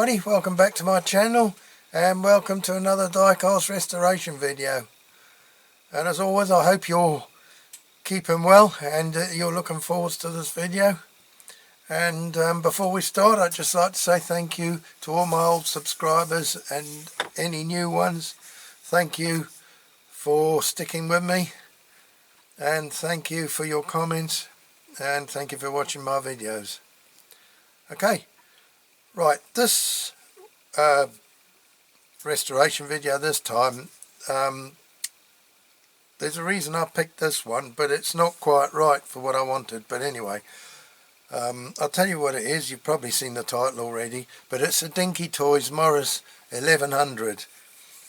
everybody, welcome back to my channel and welcome to another diecast restoration video. And as always, I hope you're keeping well and you're looking forward to this video. And before we start, I'd just like to say thank you to all my old subscribers and any new ones. Thank you for sticking with me, and thank you for your comments, and thank you for watching my videos. Okay, right, this restoration video this time, there's a reason I picked this one, but it's not quite right for what I wanted. But anyway, I'll tell you what it is. You've probably seen the title already, but it's a Dinky Toys Morris 1100,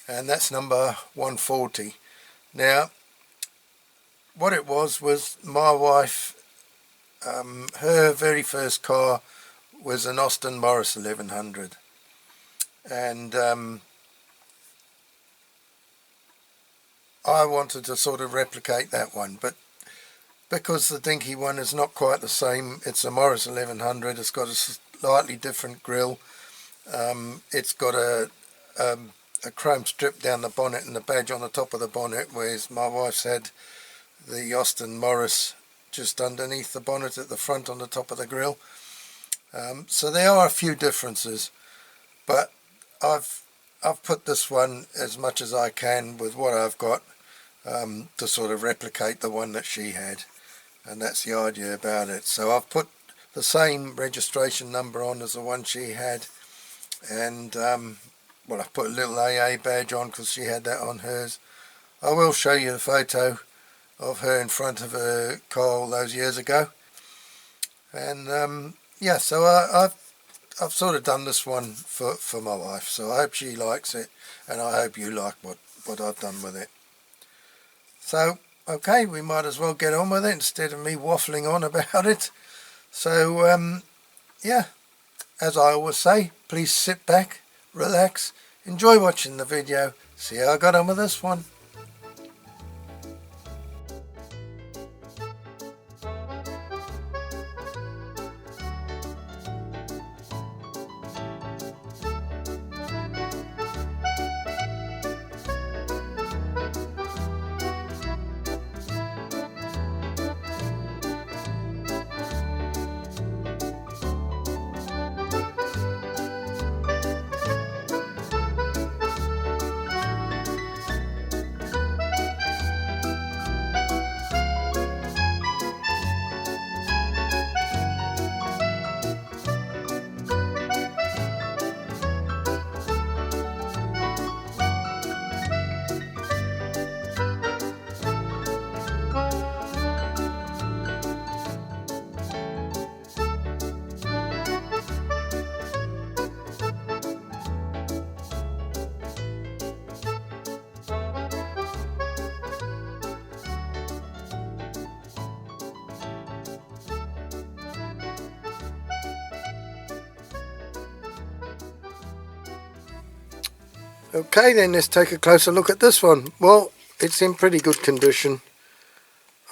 and that's number 140. Now, what it was my wife, her very first car was an Austin Morris 1100, and I wanted to sort of replicate that one, but because the Dinky one is not quite the same, it's a Morris 1100, it's got a slightly different grille, it's got a chrome strip down the bonnet and the badge on the top of the bonnet, whereas my wife's had the Austin Morris just underneath the bonnet at the front on the top of the grille. So there are a few differences, but I've put this one as much as I can with what I've got to sort of replicate the one that she had, and that's the idea about it. So I've put the same registration number on as the one she had, and well, I've put a little AA badge on because she had that on hers. I will show you the photo of her in front of her car all those years ago, and yeah, so I've sort of done this one for my wife, so I hope she likes it, and I hope you like what I've done with it. So okay, we might as well get on with it instead of me waffling on about it. So yeah, as I always say, please sit back, relax, enjoy watching the video, see how I got on with this one. Okay, then let's take a closer look at this one. Well, it's in pretty good condition.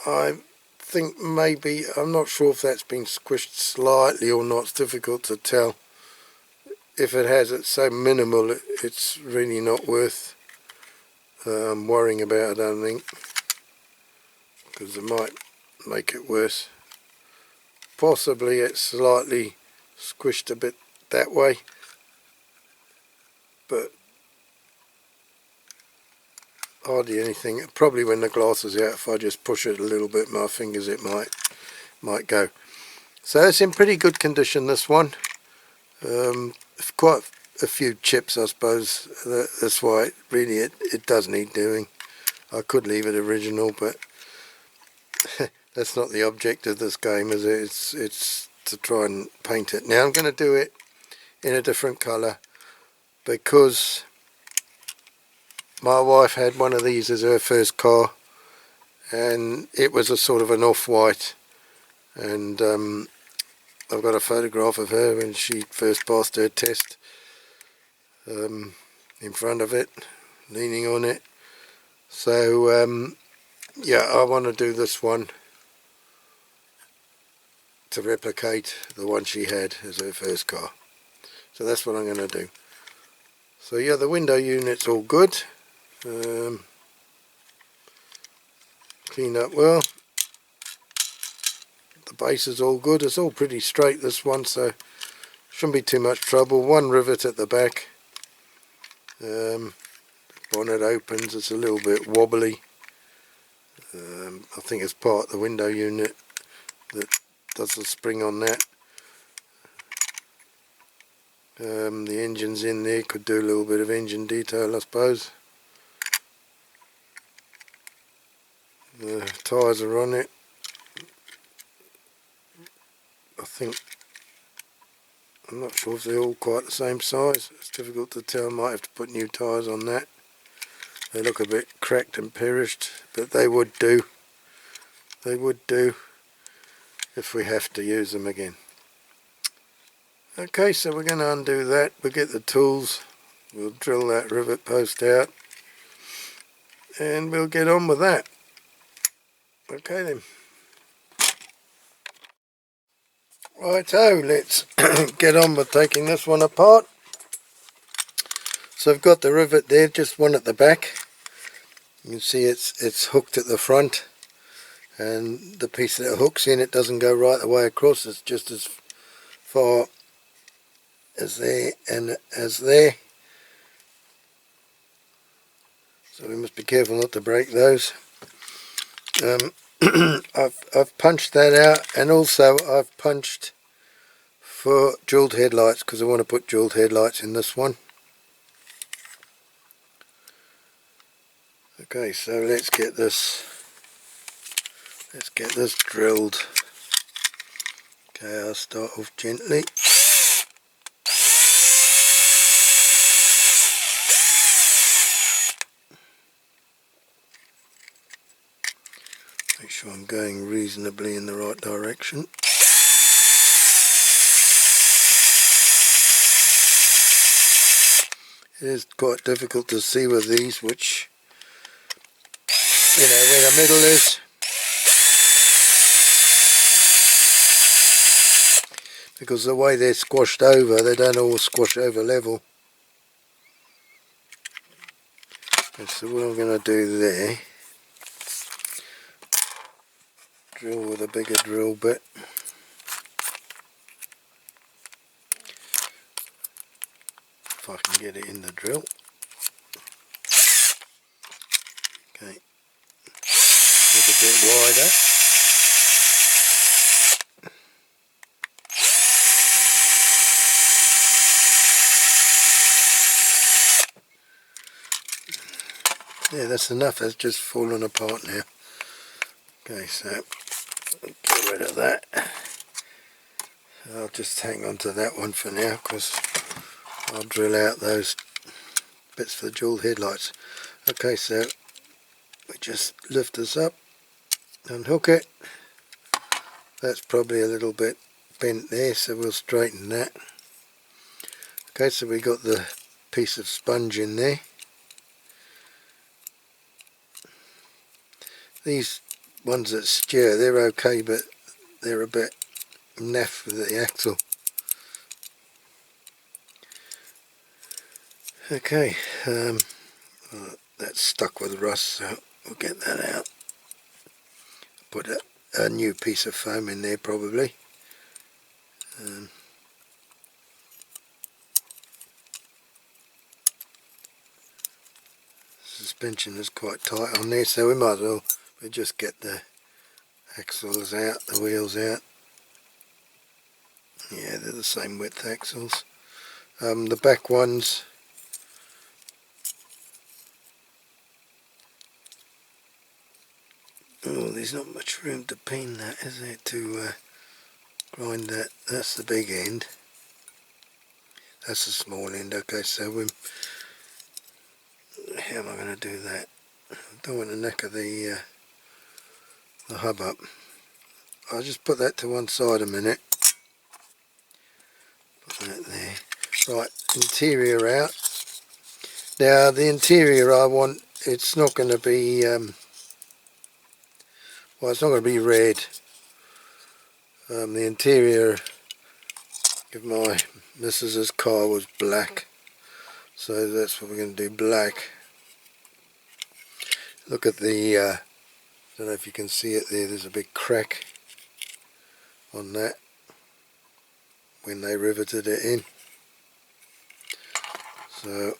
I think maybe, I'm not sure if that's been squished slightly or not. It's difficult to tell. If it has, it's so minimal, it's really not worth worrying about, I don't think, because it might make it worse. Possibly it's slightly squished a bit that way, but hardly anything. Probably when the glass is out, if I just push it a little bit with my fingers, it might go. So it's in pretty good condition, this one. Quite a few chips, I suppose. That's why it does need doing. I could leave it original, but that's not the object of this game, is it? It's to try and paint it. Now I'm going to do it in a different colour, because my wife had one of these as her first car, and it was a sort of an off-white, and I've got a photograph of her when she first passed her test, in front of it, leaning on it. So yeah, I want to do this one to replicate the one she had as her first car. So that's what I'm going to do. So yeah, the window unit's all good. Clean up well. The base is all good. It's all pretty straight, this one, so shouldn't be too much trouble. One rivet at the back. Bonnet opens, it's a little bit wobbly. I think it's part of the window unit that does the spring on that. The engine's in there, could do a little bit of engine detail, I suppose. The tyres are on it. I'm not sure if they're all quite the same size. It's difficult to tell. I might have to put new tyres on that. They look a bit cracked and perished, but they would do. They would do if we have to use them again. Okay, so we're going to undo that. We'll get the tools. We'll drill that rivet post out. And we'll get on with that. Okay then. Righto, let's get on with taking this one apart. So I've got the rivet there, just one at the back. You can see it's hooked at the front, and the piece that it hooks in, it doesn't go right the way across. It's just as far as there and as there. So we must be careful not to break those. I've punched that out, and also I've punched for jeweled headlights because I want to put jeweled headlights in this one. Okay, so let's get this drilled. Okay, I'll start off gently. Make sure I'm going reasonably in the right direction. It is quite difficult to see with these, which, you know, where the middle is. Because the way they're squashed over, they don't all squash over level. Okay, so what I'm going to do there, drill with a bigger drill bit. If I can get it in the drill. Okay, make it a bit wider. Yeah, that's enough. That's just fallen apart now. Okay, so get rid of that. I'll just hang on to that one for now because I'll drill out those bits for the dual headlights. Okay, so we just lift this up, unhook it. That's probably a little bit bent there, so we'll straighten that. Okay, so we got the piece of sponge in there. These ones that steer, they're okay, but they're a bit naff with the axle. Okay, that's stuck with rust, so we'll get that out. Put a new piece of foam in there probably. Suspension is quite tight on there, so we might as well just get the axles out, the wheels out. Yeah, they're the same width axles. The back ones, oh, there's not much room to pin that, is there, to grind that. That's the big end. That's the small end. Okay, so how am I going to do that? I don't want the neck of the hub up. I'll just put that to one side a minute. Put that there. Right, interior out. Now the interior I want, it's not going to be, well, it's not going to be red. The interior if my missus's car was black, so that's what we're going to do, black. Look at the I don't know if you can see it there, there's a big crack on that when they riveted it in. So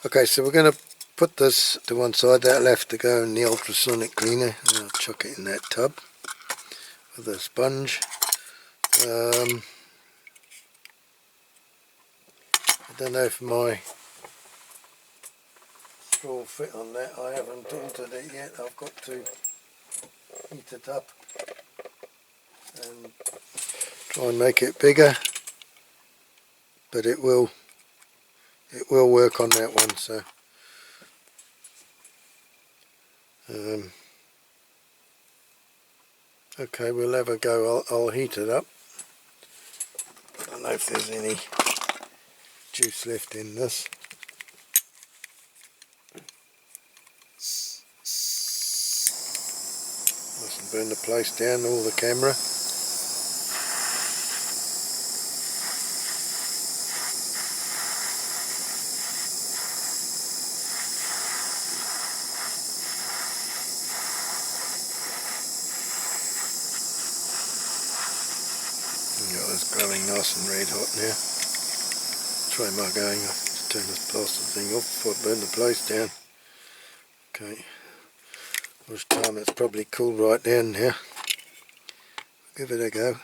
okay, so we're going to put this to one side. That'll have to go in the ultrasonic cleaner, and I'll chuck it in that tub with a sponge. I don't know if my straw will fit on that. I haven't altered it yet. I've got to heat it up and try and make it bigger, but it will work on that one. So okay, we'll have a go. I'll heat it up. I don't know if there's any juice left in this. Mustn't burn the place down or the camera. Got this glowing nice and red hot now. Try my going. I have to turn this plastic thing off before I burn the place down. Okay. This time it's probably cooled right down now. Give it a go.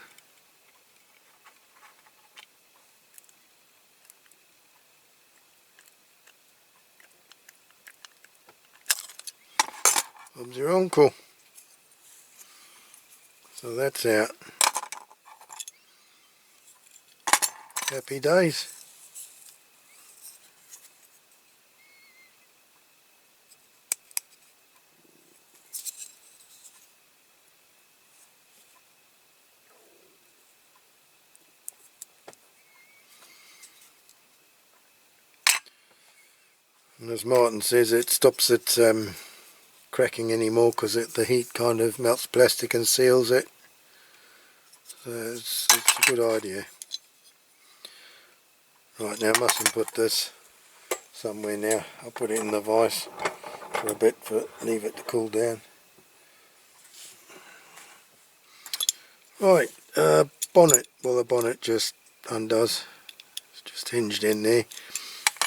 Bob's your uncle. So that's out. Happy days. And as Martin says, it stops it cracking anymore because the heat kind of melts plastic and seals it. So it's a good idea. Right, now I mustn't put this somewhere now. I'll put it in the vise for a bit, leave it to cool down. Right, bonnet. Well, the bonnet just undoes. It's just hinged in there,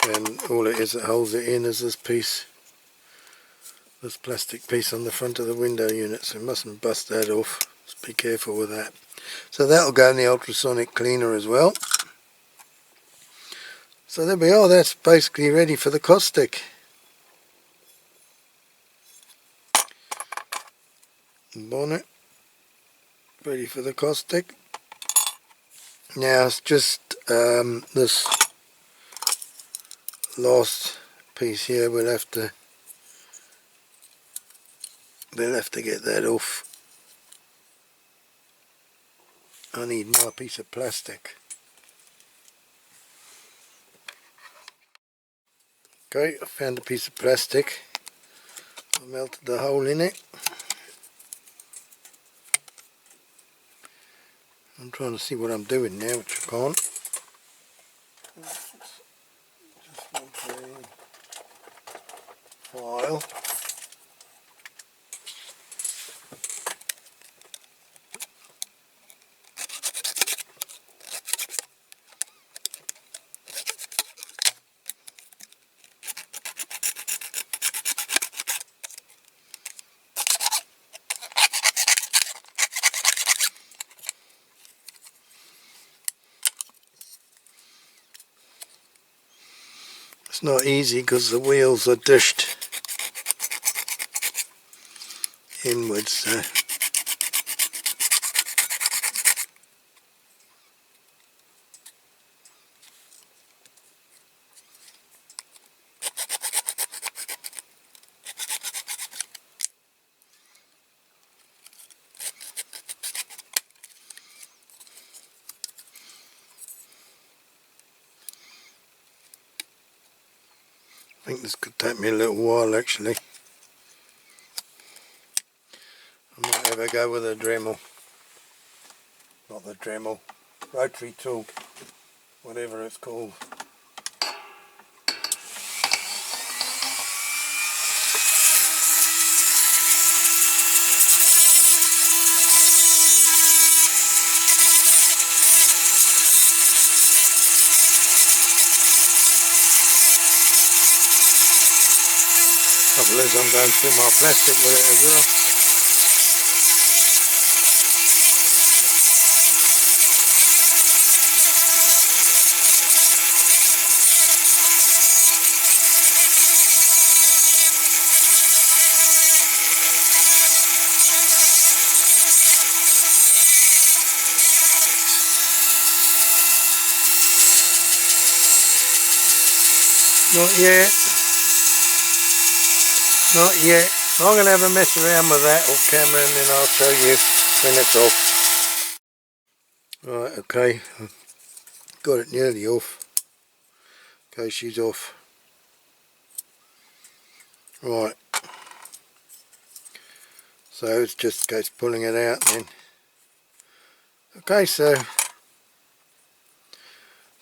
and all it is that holds it in is this piece, this plastic piece on the front of the window unit, so you mustn't bust that off. Just be careful with that. So that'll go in the ultrasonic cleaner as well. So there we are, that's basically ready for the caustic. Bonnet ready for the caustic. Now it's just this last piece here, we'll have to get that off. I need my piece of plastic. Okay, I found a piece of plastic. I melted the hole in it. I'm trying to see what I'm doing now, which I can't. Just want to file. It's not easy because the wheels are dished inwards, so I think this could take me a little while actually. I might have a go with a Dremel. Not the Dremel, rotary tool, whatever it's called. Trouble is I'm going through my plastic with it as well. Not yet. Not yet. I'm going to have a mess around with that off camera and then I'll show you when it's off. Right, okay. Got it nearly off. Okay, she's off. Right. So it's just a case of pulling it out then. Okay, so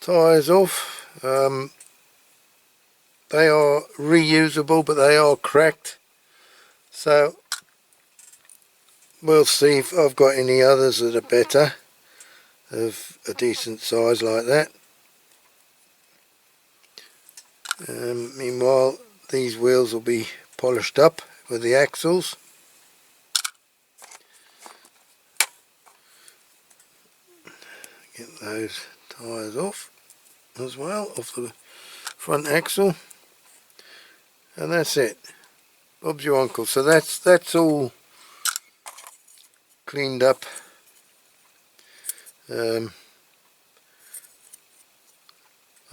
tyres off. They are reusable, but they are cracked. So we'll see if I've got any others that are better, of a decent size like that. Meanwhile, these wheels will be polished up with the axles. Get those tyres off as well, off the front axle. And that's it. Bob's your uncle. So that's all cleaned up. I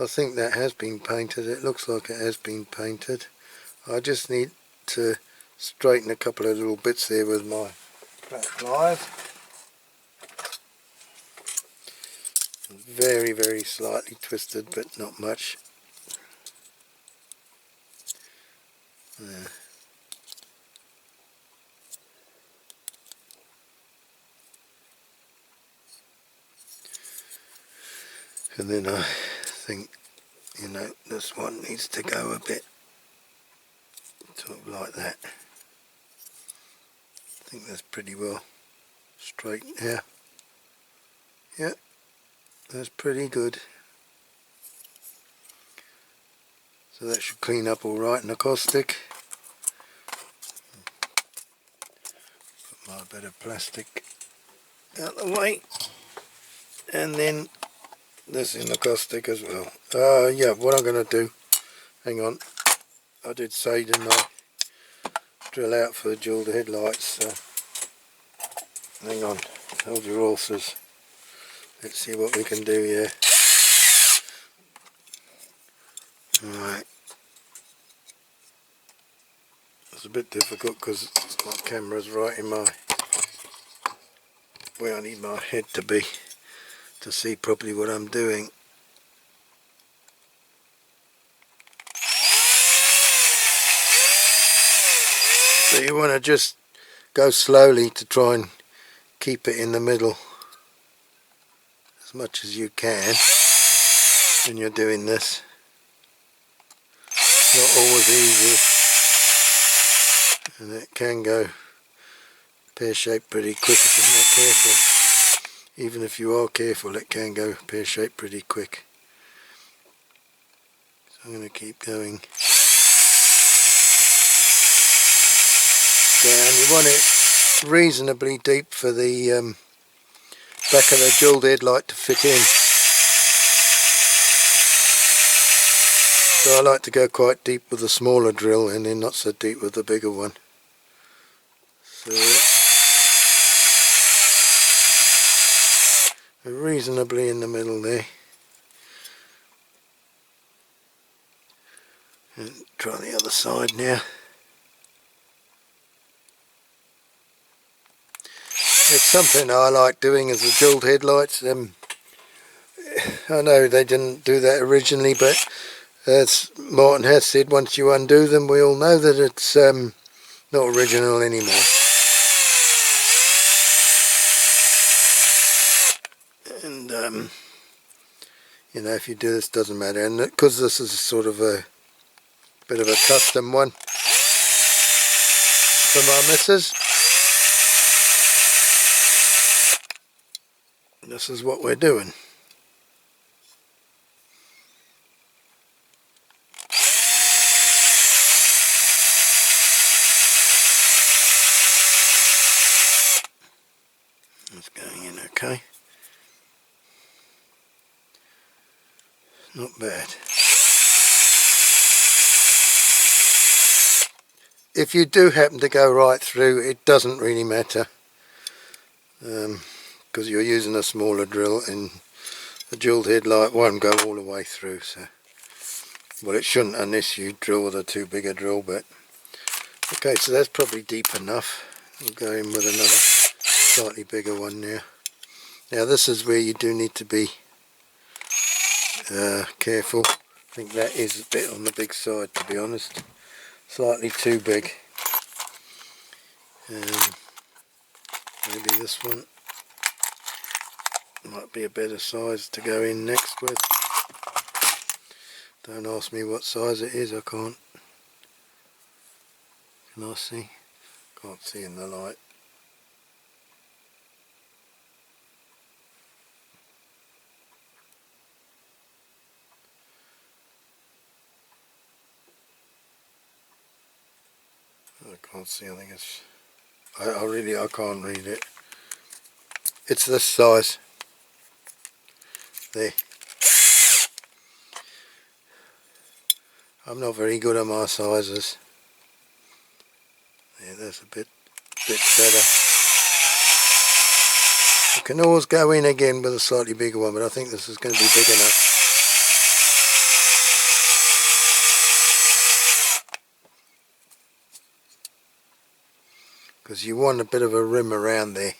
think that has been painted. It looks like it has been painted. I just need to straighten a couple of little bits there with my flat pliers. Very, very slightly twisted, but not much. There. And then I think, you know, this one needs to go a bit sort of like that. I think that's pretty well straight now. Yeah, that's pretty good. So that should clean up all right in the caustic. Put my bit of plastic out the way, and then this in the caustic as well. Yeah, what I'm going to do, hang on, I did say didn't I, drill out for the dual headlights, so hang on, hold your horses, let's see what we can do here. Alright, it's a bit difficult because my camera's right in my, where I need my head to be to see properly what I'm doing. So you want to just go slowly to try and keep it in the middle as much as you can when you're doing this. Not always easy, and it can go pear-shaped pretty quick if you're not careful. Even if you are careful, it can go pear-shaped pretty quick. So I'm going to keep going down. You want it reasonably deep for the back of the dual headlight to fit in. So I like to go quite deep with the smaller drill and then not so deep with the bigger one. So reasonably in the middle there. And try the other side now. It's something I like doing as the dual headlights. I know they didn't do that originally, but as Martin has said, once you undo them, we all know that it's not original anymore. And you know, if you do this, doesn't matter. And because this is sort of a bit of a custom one for my missus, this is what we're doing. It's going in okay. Not bad. If you do happen to go right through, it doesn't really matter, because you're using a smaller drill, and the jeweled headlight won't go all the way through. So, well, it shouldn't unless you drill with a too big a drill. But okay, so that's probably deep enough. We'll go in with another slightly bigger one now. Now this is where you do need to be careful. I think that is a bit on the big side, to be honest. Slightly too big. Maybe this one might be a better size to go in next with. Don't ask me what size it is, I can't. Can I see? Can't see in the light. I can't see, I think it's... I can't read it. It's this size. There. I'm not very good at my sizes. Yeah, that's a bit better. You can always go in again with a slightly bigger one, but I think this is going to be big enough. Because you want a bit of a rim around there.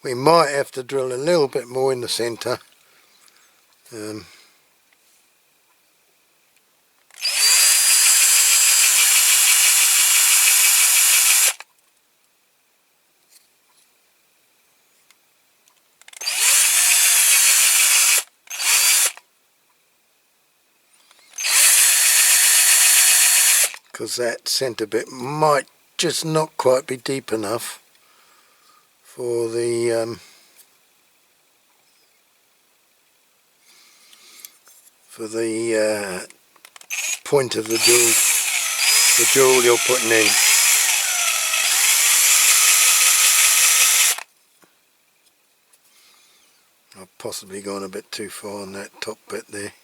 We might have to drill a little bit more in the centre. Because that centre bit might just not quite be deep enough for the point of the jewel you're putting in. I've possibly gone a bit too far on that top bit there.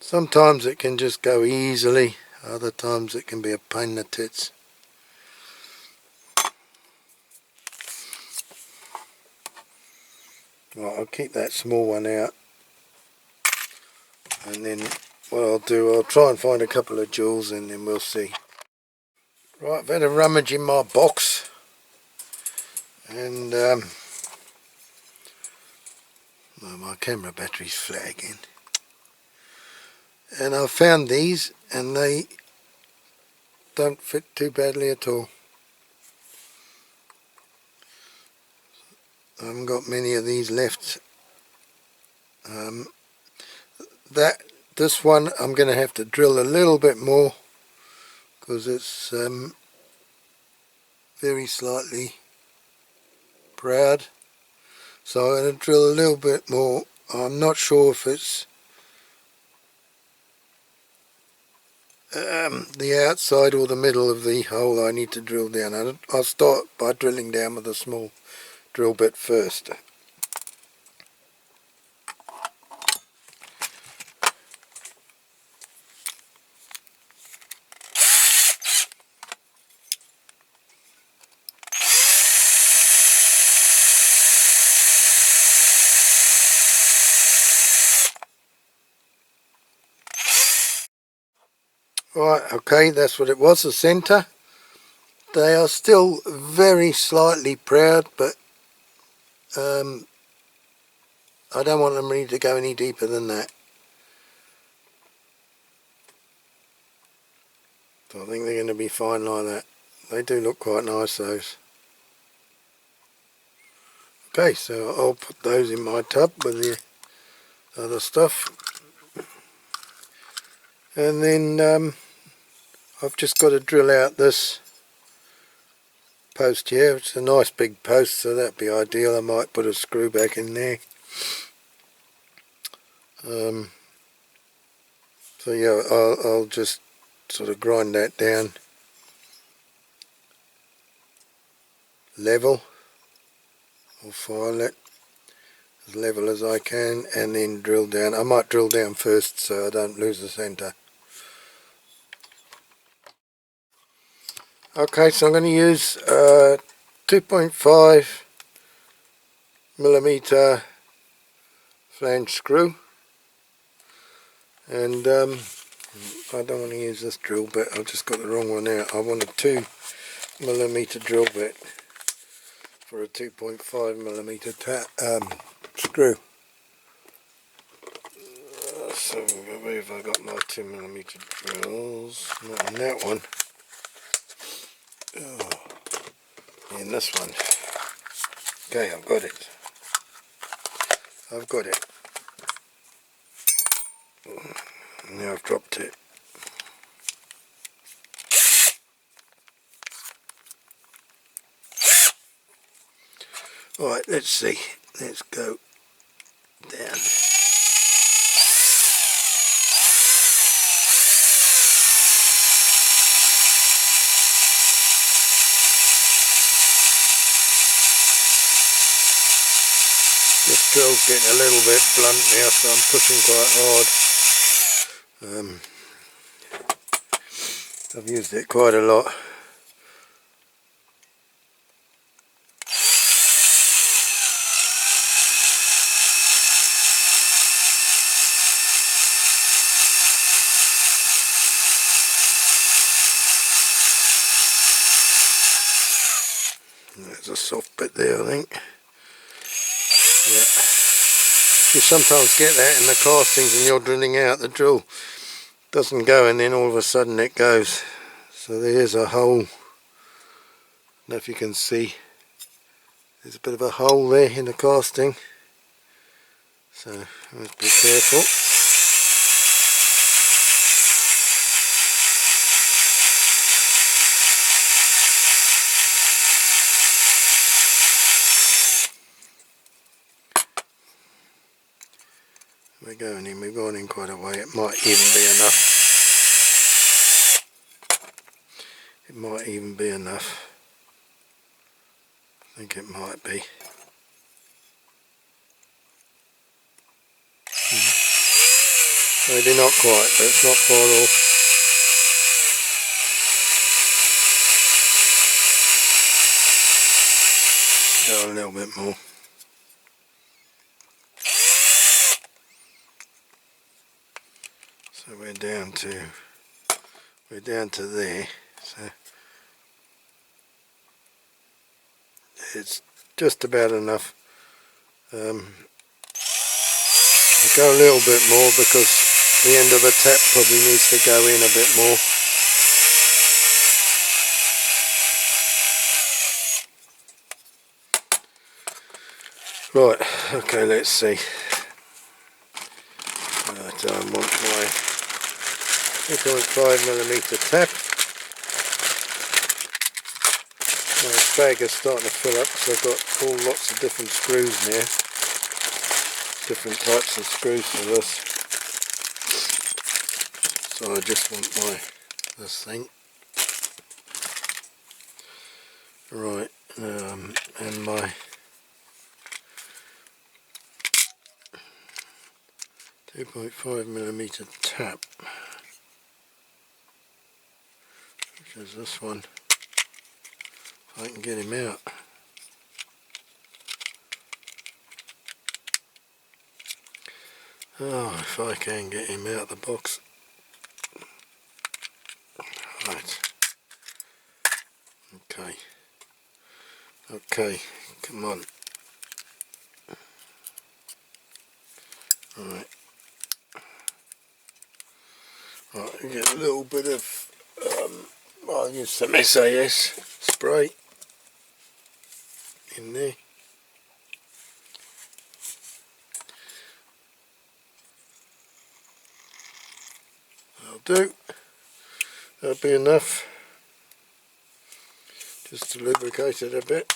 Sometimes it can just go easily, other times it can be a pain in the tits. Right, I'll keep that small one out, and then what I'll do, I'll try and find a couple of jewels and then we'll see. Right, I've had a rummage in my box, and well, my camera battery's flat again. And I've found these, and they don't fit too badly at all. I haven't got many of these left. This one I'm going to have to drill a little bit more, because it's very slightly proud. So I'm going to drill a little bit more. I'm not sure if it's the outside or the middle of the hole I need to drill down. I'll start by drilling down with a small drill bit first. Right, okay, that's what it was, the centre. They are still very slightly proud, but I don't want them really to go any deeper than that. So I think they're going to be fine like that. They do look quite nice, those. Okay, so I'll put those in my tub with the other stuff. And then I've just got to drill out this post here. It's a nice big post, so that'd be ideal. I might put a screw back in there. So yeah, I'll just sort of grind that down level, or file it as level as I can, and then drill down. I might drill down first so I don't lose the centre. Okay, so I'm going to use 2.5 millimeter flange screw, and I don't want to use this drill bit. I've just got the wrong one out. I want a 2 millimeter drill bit for a 2.5 millimeter screw. So where have I got my 2 millimeter drills? Not on that one. Oh, in this one. Okay, I've got it. I've got it. Now I've dropped it. Alright, let's see. Let's go down. This drill's getting a little bit blunt now, so I'm pushing quite hard. I've used it quite a lot. There's a soft bit there, I think. Yeah. You sometimes get that in the castings and you're drilling out, the drill doesn't go and then all of a sudden it goes. So there's a hole. I don't know if you can see. There's a bit of a hole there in the casting. So let's be careful. We're going in quite a way. It might even be enough. It might even be enough. I think it might be. Maybe not quite, but it's not far off. Go a little bit more. So we're down to there. So it's just about enough. I'll go a little bit more because the end of the tap probably needs to go in a bit more. Right, okay, let's see. Right, I want my 2.5 millimeter tap. My bag is starting to fill up because I've got lots of different screws now. Different types of screws for this. So I just want this thing. Right, and my 2.5 millimeter tap, which is this one. If I can get him out. Oh, if I can get him out of the box. Right. Okay, come on. Right. Right, you get a little bit of, I'll use some SAS spray in there. That'll do. That'll be enough. Just to lubricate it a bit.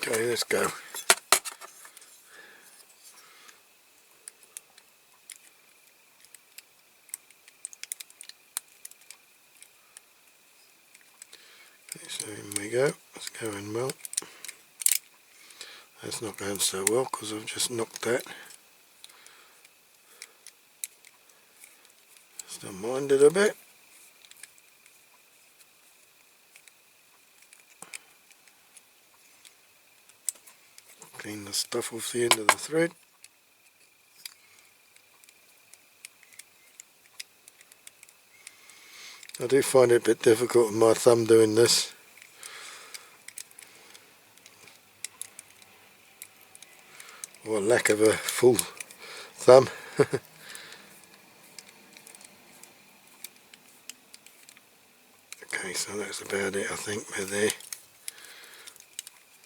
Okay, let's go. Okay, so in we go. It's going well. That's not going so well because I've just knocked that. Just don't mind it a bit. Clean the stuff off the end of the thread. I do find it a bit difficult with my thumb doing this. Or lack of a full thumb. Okay, so that's about it, I think. We're there.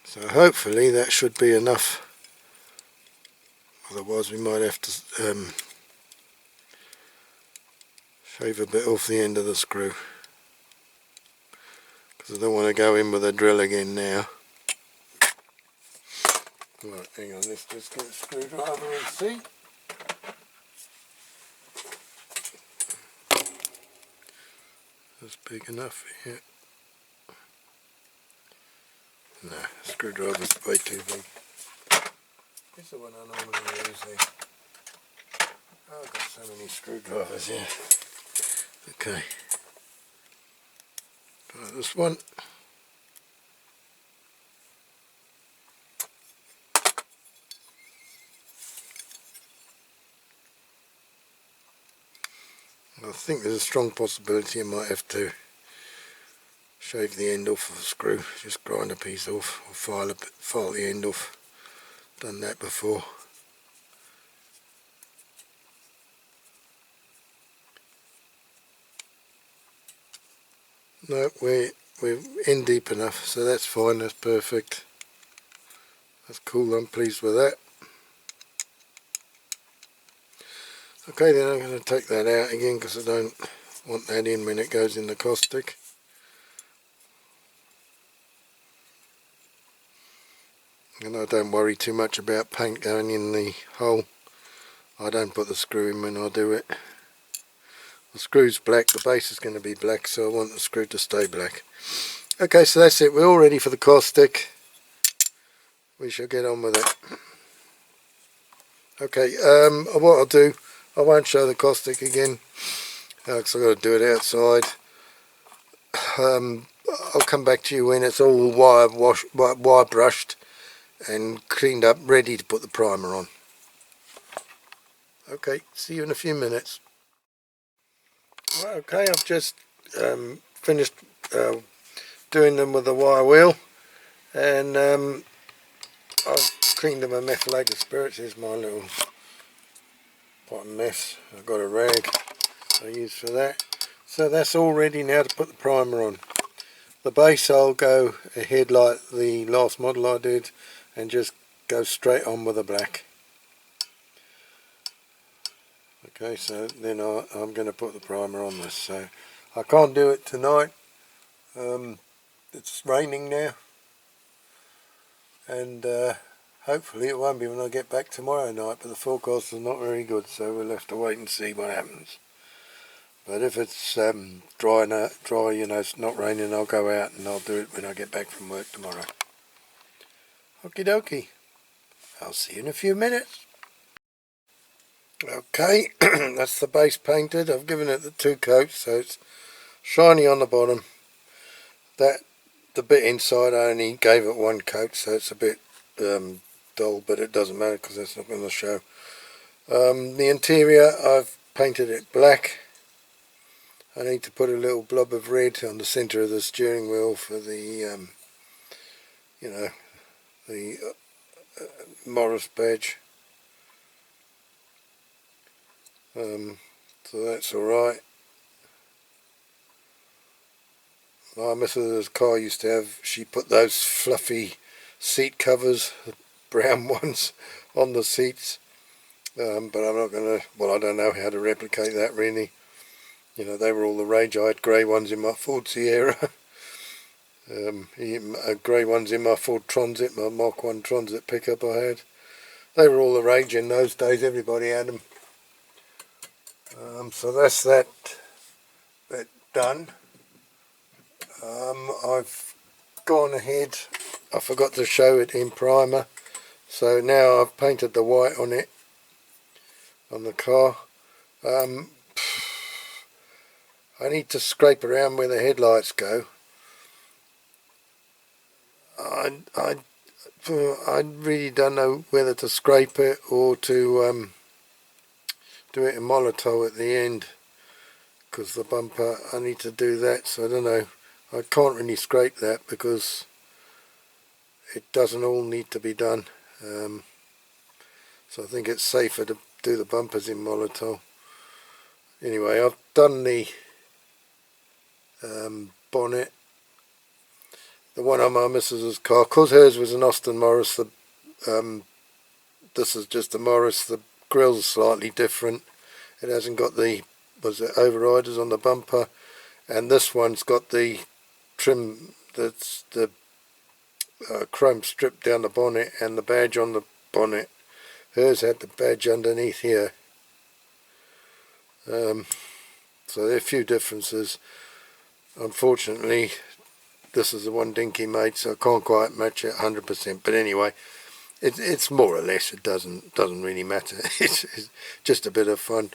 So hopefully that should be enough. Otherwise we might have to shave a bit off the end of the screw. Because I don't want to go in with a drill again now. Right, hang on, let's just get a screwdriver and see. That's big enough here. No, screwdriver's way too big. Here's the one I normally use there. Oh, I've got so many screwdrivers here. Okay. Try this one. I think there's a strong possibility I might have to shave the end off of a screw, just grind a piece off or file the end off. Done that before. No, we're in deep enough, so that's fine, that's perfect. That's cool, I'm pleased with that. Okay, then I'm going to take that out again because I don't want that in when it goes in the caustic. And I don't worry too much about paint going in the hole. I don't put the screw in when I do it. The screw's black, the base is going to be black, so I want the screw to stay black. Okay, so that's it, we're all ready for the caustic. We shall get on with it. Okay, what I'll do, I won't show the caustic again because I've got to do it outside. I'll come back to you when it's all wire brushed and cleaned up, ready to put the primer on. Okay, see you in a few minutes. Right, okay, I've just finished doing them with the wire wheel, and I've cleaned them with methylated spirits. Here's my little pot of mess. I've got a rag I use for that. So that's all ready now to put the primer on. The base I'll go ahead like the last model I did and just go straight on with the black. Okay, so then I'm going to put the primer on this. So I can't do it tonight. It's raining now, and hopefully it won't be when I get back tomorrow night, but the forecast is not very good, so we'll have to wait and see what happens. But if it's dry, you know, it's not raining, I'll go out and I'll do it when I get back from work tomorrow. Okie dokie. I'll see you in a few minutes. Okay, that's the base painted. I've given it the 2 coats, so it's shiny on the bottom. The bit inside I only gave it 1 coat, so it's a bit dull, but it doesn't matter because that's not going to show. The interior, I've painted it black. I need to put a little blob of red on the centre of the steering wheel for the you know, the Morris badge. So that's alright. My missus' car used to have, she put those fluffy seat covers, brown ones, on the seats. But I'm not going to, well, I don't know how to replicate that really. You know, they were all the rage. I had grey ones in my Ford Sierra. Grey ones in my Ford Transit, my Mark 1 Transit pickup I had. They were all the rage in those days, everybody had them. So that's that done. I've gone ahead, I forgot to show it in primer, so now I've painted the white on it, on the car. I need to scrape around where the headlights go. I really don't know whether to scrape it or to do it in Molotov at the end, because the bumper, I need to do that, so I don't know. I can't really scrape that because it doesn't all need to be done. So I think it's safer to do the bumpers in Molotov. Anyway, I've done the bonnet. The one on my missus's car, because hers was an Austin Morris, this is just a Morris, the grill's slightly different. It hasn't got the, was it, overriders on the bumper, and this one's got the trim, that's the chrome strip down the bonnet and the badge on the bonnet. Hers had the badge underneath here. So there are a few differences. Unfortunately, this is the one Dinky made, so I can't quite match it 100%. But anyway, it's more or less. It doesn't really matter. It's just a bit of fun.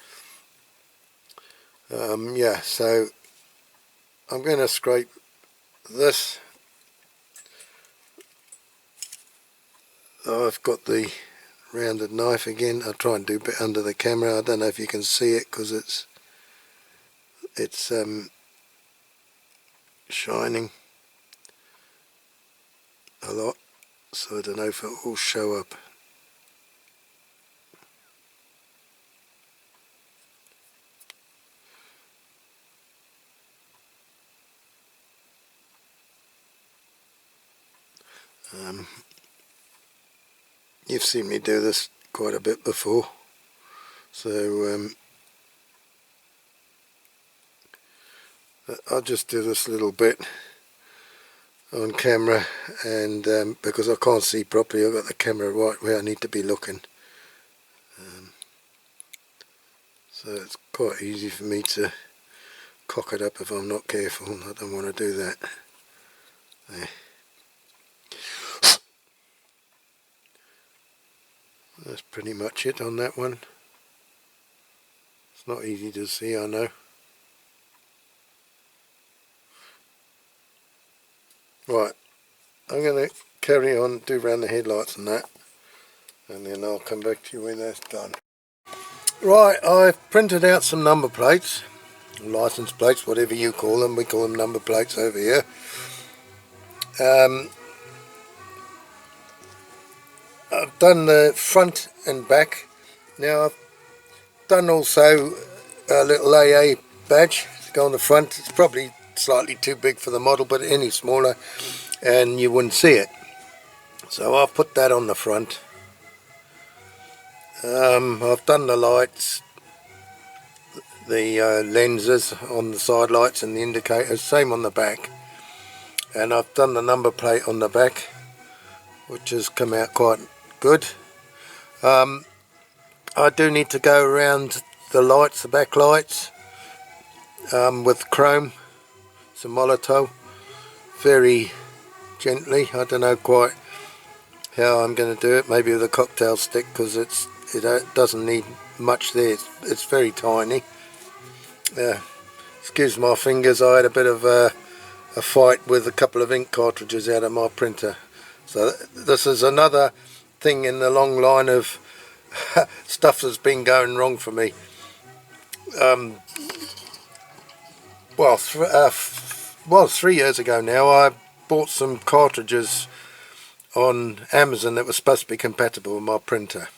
Yeah. So I'm going to scrape this. I've got the rounded knife again. I'll try and do a bit under the camera. I don't know if you can see it because it's shining a lot, so I don't know if it will show up. You've seen me do this quite a bit before, so I'll just do this little bit on camera, and because I can't see properly, I've got the camera right where I need to be looking, so it's quite easy for me to cock it up if I'm not careful. I don't want to do that. There. That's pretty much it on that one. It's not easy to see, I know. Right, I'm going to carry on, do around the headlights and that, and then I'll come back to you when that's done. Right, I've printed out some number plates, license plates, whatever you call them. We call them number plates over here. I've done the front and back. Now I've done also a little AA badge to go on the front. It's probably slightly too big for the model, but any smaller and you wouldn't see it. So I've put that on the front. I've done the lights, the lenses on the side lights and the indicators, same on the back. And I've done the number plate on the back, which has come out quite good. I do need to go around the lights, the back lights, with chrome, some Molotov, very gently. I don't know quite how I'm going to do it, maybe with a cocktail stick, because it doesn't need much there. It's very tiny. Excuse my fingers, I had a bit of a fight with a couple of ink cartridges out of my printer. So this is another thing in the long line of stuff that's been going wrong for me. well, 3 years ago now, I bought some cartridges on Amazon that were supposed to be compatible with my printer.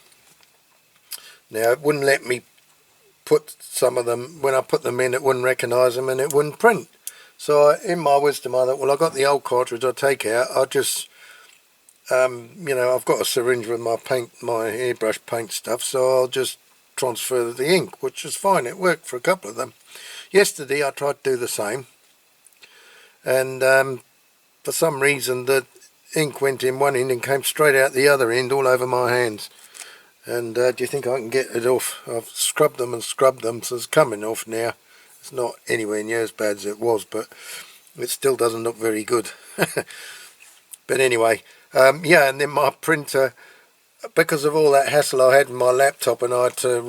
Now, it wouldn't let me put some of them, when I put them in, it wouldn't recognise them and it wouldn't print. So in my wisdom, I thought, well, I got the old cartridge I'll take out, I'll just, you know, I've got a syringe with my paint, my airbrush paint stuff, so I'll just transfer the ink, which is fine. It worked for a couple of them. Yesterday I tried to do the same, and for some reason the ink went in one end and came straight out the other end all over my hands. And do you think I can get it off? I've scrubbed them and scrubbed them, so it's coming off now. It's not anywhere near as bad as it was, but it still doesn't look very good. But anyway, yeah, and then my printer, because of all that hassle I had with my laptop, and I had to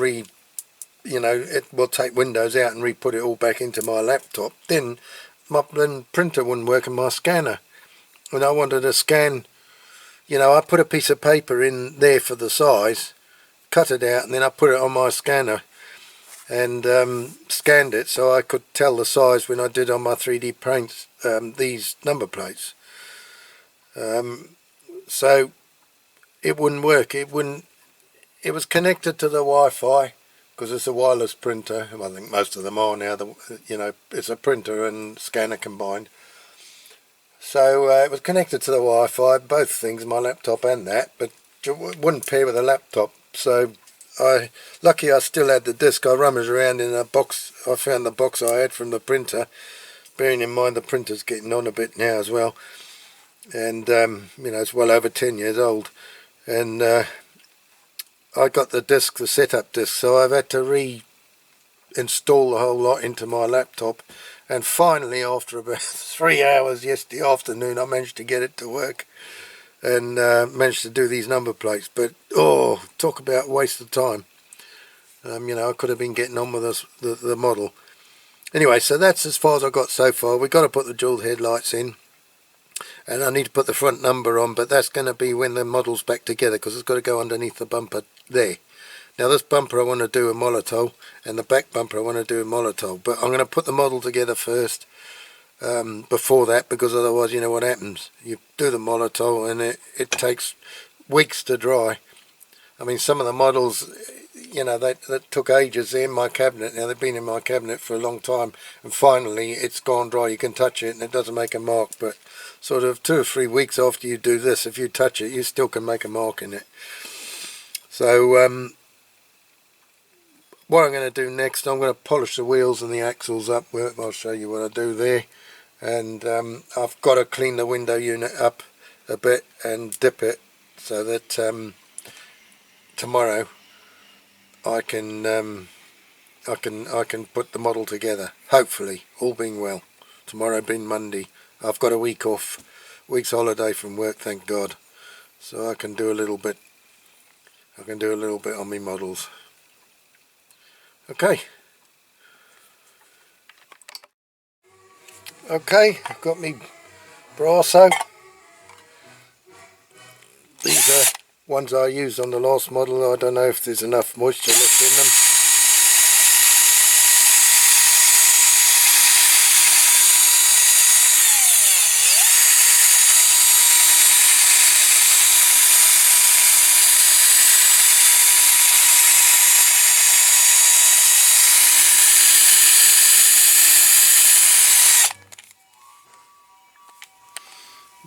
you know, it will take Windows out and re-put it all back into my laptop, then my printer wouldn't work in my scanner. And I wanted to scan, you know, I put a piece of paper in there for the size, cut it out, and then I put it on my scanner and scanned it so I could tell the size when I did on my 3D prints, these number plates. So it wouldn't work. It was connected to the Wi-Fi because it's a wireless printer. I think most of them are now. You know, it's a printer and scanner combined. So it was connected to the Wi-Fi, both things, my laptop and that, but it wouldn't pair with the laptop. So lucky I still had the disc. I rummaged around in a box. I found the box I had from the printer, bearing in mind the printer's getting on a bit now as well. And, you know, it's well over 10 years old. And I got the disc, the setup disc, so I've had to reinstall the whole lot into my laptop. And finally, after about 3 hours yesterday afternoon, I managed to get it to work and managed to do these number plates. But, oh, talk about waste of time. You know, I could have been getting on with this, the model. Anyway, so that's as far as I got so far. We've got to put the dual headlights in. And I need to put the front number on, but that's going to be when the model's back together, because it's got to go underneath the bumper there. Now this bumper I want to do a Molotov, and the back bumper I want to do a Molotov, but I'm going to put the model together first before that, because otherwise you know what happens. You do the Molotov and it takes weeks to dry. I mean, some of the models, you know, that took ages. They're in my cabinet now. They've been in my cabinet for a long time, and finally it's gone dry. You can touch it and it doesn't make a mark, but sort of 2 or 3 weeks after you do this, if you touch it, you still can make a mark in it. So what I'm going to do next, I'm going to polish the wheels and the axles up. I'll show you what I do there. And I've got to clean the window unit up a bit and dip it so that tomorrow I can put the model together. Hopefully, all being well. Tomorrow being Monday, I've got a week's holiday from work, thank God. So I can do a little bit. I can do a little bit on my models. Okay. Okay, I've got me Brasso. These are ones I used on the last model. I don't know if there's enough moisture left in them.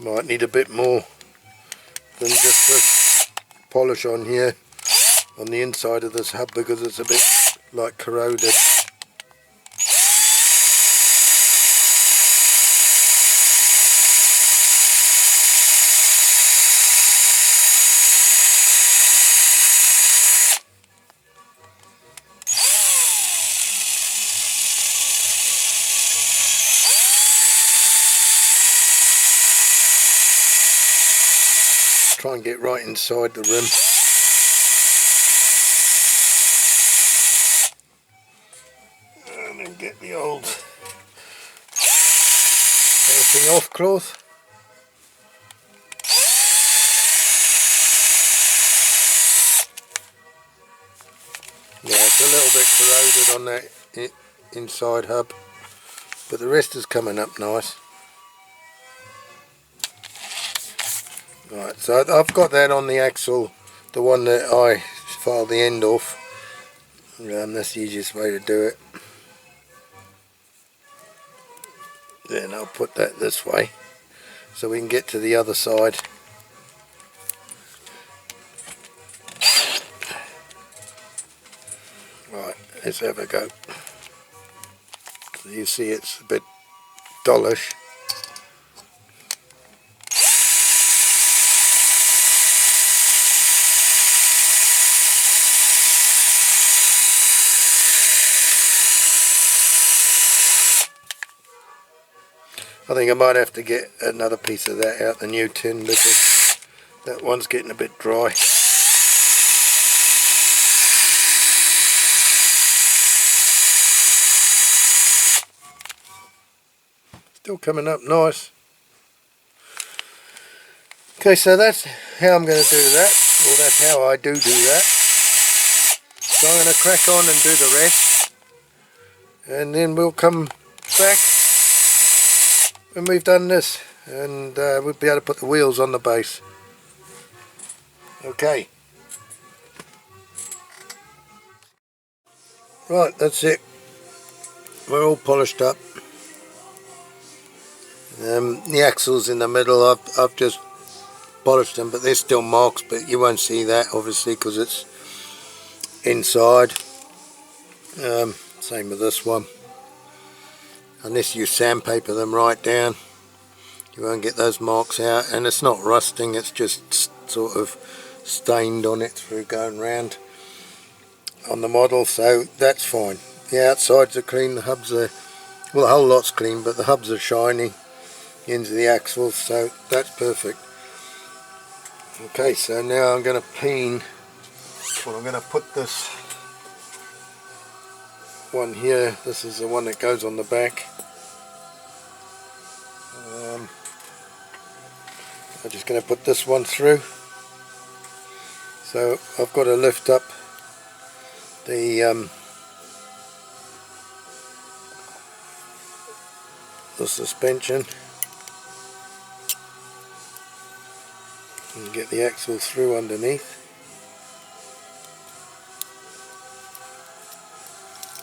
Might need a bit more than just this polish on here on the inside of this hub, because it's a bit like corroded. Try and get right inside the rim. And then get the old everything off cloth. Yeah, it's a little bit corroded on that inside hub. but the rest is coming up nice. Right, so I've got that on the axle, the one that I filed the end off. That's the easiest way to do it. Then I'll put that this way so we can get to the other side. Right, let's have a go. So you see it's a bit dullish. I think I might have to get another piece of that out the new tin because that one's getting a bit dry. Still coming up nice. Okay, so that's how I'm going to do that, or that's how I do that. So I'm going to crack on and do the rest, and then we'll come back when we've done this, and we'll be able to put the wheels on the base. Okay. Right, that's it. We're all polished up. The axles in the middle, I've just polished them, but there's still marks, but you won't see that obviously because it's inside. Same with this one. Unless you sandpaper them right down, you won't get those marks out, and it's not rusting, it's just sort of stained on it through going round on the model, so that's fine. The outsides are clean, the hubs are, well, the whole lot's clean, but the hubs are shiny, the ends of the axles, so that's perfect. Okay, so now I'm going to peen, well, I'm going to put this one here, this is the one that goes on the back. I'm just going to put this one through, so I've got to lift up the suspension and get the axle through underneath.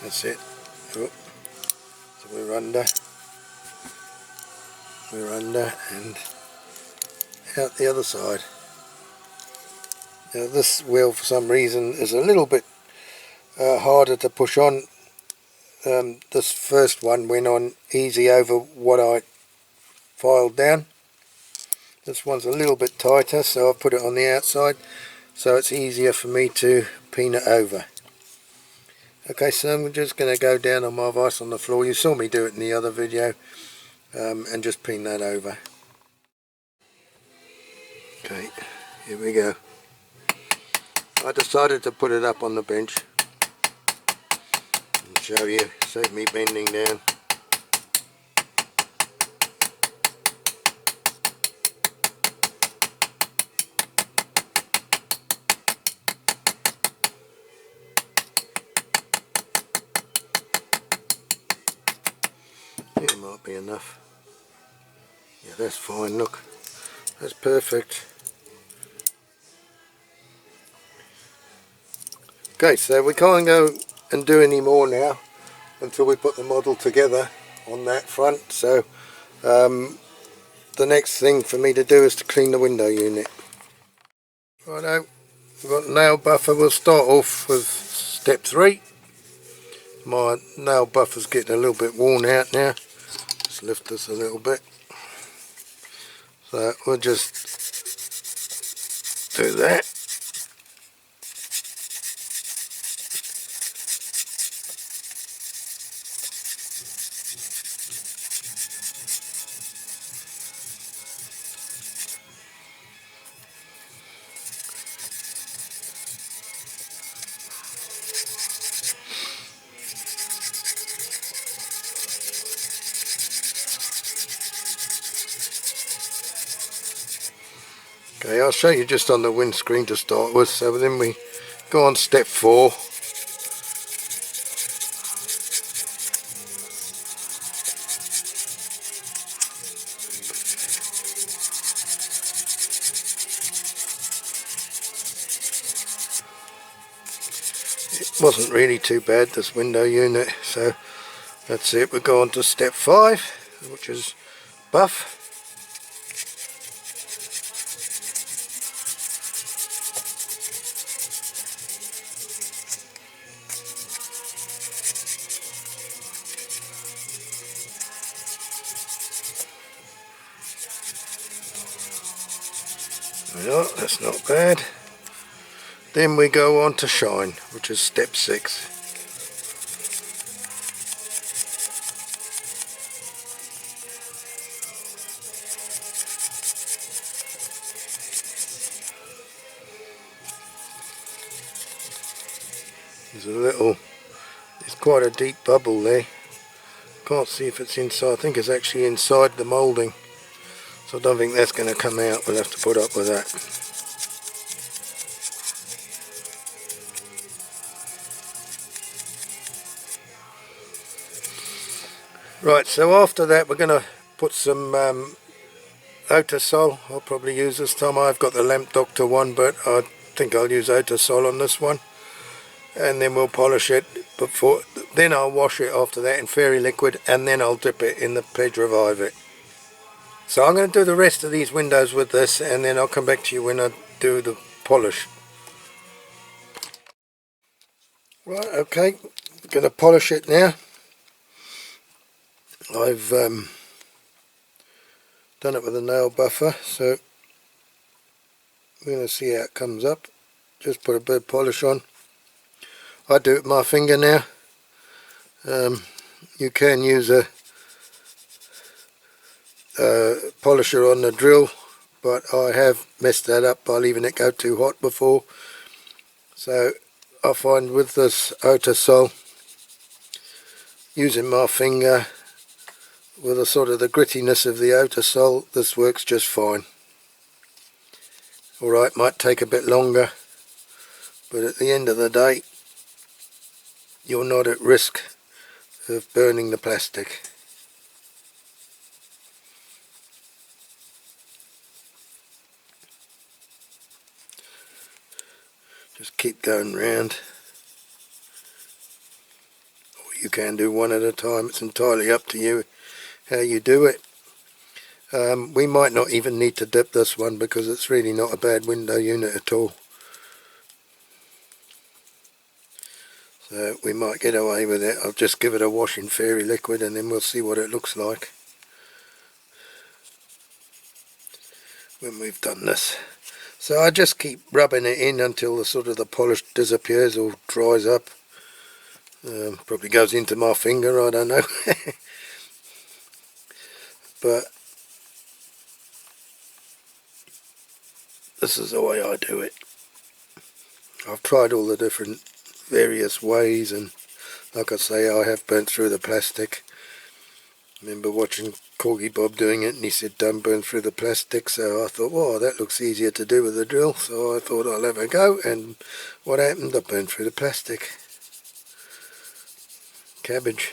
That's it. Oh. So we're under and out the other side. Now this wheel for some reason is a little bit harder to push on. This first one went on easy over what I filed down. This one's a little bit tighter, so I've put it on the outside so it's easier for me to peen it over. Okay, so I'm just going to go down on my vise on the floor. You saw me do it in the other video, and just peen that over. Okay, here we go. I decided to put it up on the bench and show you, save me bending down. It might be enough. Yeah, that's fine, look. That's perfect. Okay, so we can't go and do any more now until we put the model together on that front. So the next thing for me to do is to clean the window unit. Righto, we've got nail buffer. We'll start off with step 3. My nail buffer's getting a little bit worn out now. Just lift this a little bit. So we'll just do that. Okay, I'll show you just on the windscreen to start with, so then we go on step 4. wasn't really too bad, this window unit. So that's it, we'll go on to step 5, which is buff. Yeah, that's not bad. Then we go on to shine, which is step 6. There's quite a deep bubble there. Can't see if it's inside. I think it's actually inside the moulding. So I don't think that's going to come out. We'll have to put up with that. Right, so after that we're going to put some Otasol. I'll probably use this time. I've got the Lamp Doctor one, but I think I'll use Otasol on this one. And then we'll polish it before, then I'll wash it after that in fairy liquid, and then I'll dip it in the Pledge Revive it. So I'm going to do the rest of these windows with this, and then I'll come back to you when I do the polish. Right, okay, I'm going to polish it now. I've done it with a nail buffer, so we're going to see how it comes up. Just put a bit of polish on. I do it with my finger now. You can use a polisher on the drill, but I have messed that up by leaving it go too hot before. So I find with this Otasol, using my finger with a sort of the grittiness of the Otasol, this works just fine. Alright, might take a bit longer, but at the end of the day you're not at risk of burning the plastic. Just keep going round, or you can do one at a time. It's entirely up to you how you do it. We might not even need to dip this one because it's really not a bad window unit at all. So we might get away with it. I'll just give it a wash in fairy liquid and then we'll see what it looks like when we've done this. So I just keep rubbing it in until the sort of the polish disappears or dries up. Probably goes into my finger, I don't know. But this is the way I do it. I've tried all the different various ways, and like I say, I have burnt through the plastic. I remember watching Corgi Bob doing it, and he said don't burn through the plastic, so I thought, well, that looks easier to do with a drill, so I thought I'll have a go, and what happened? I burned through the plastic. Cabbage.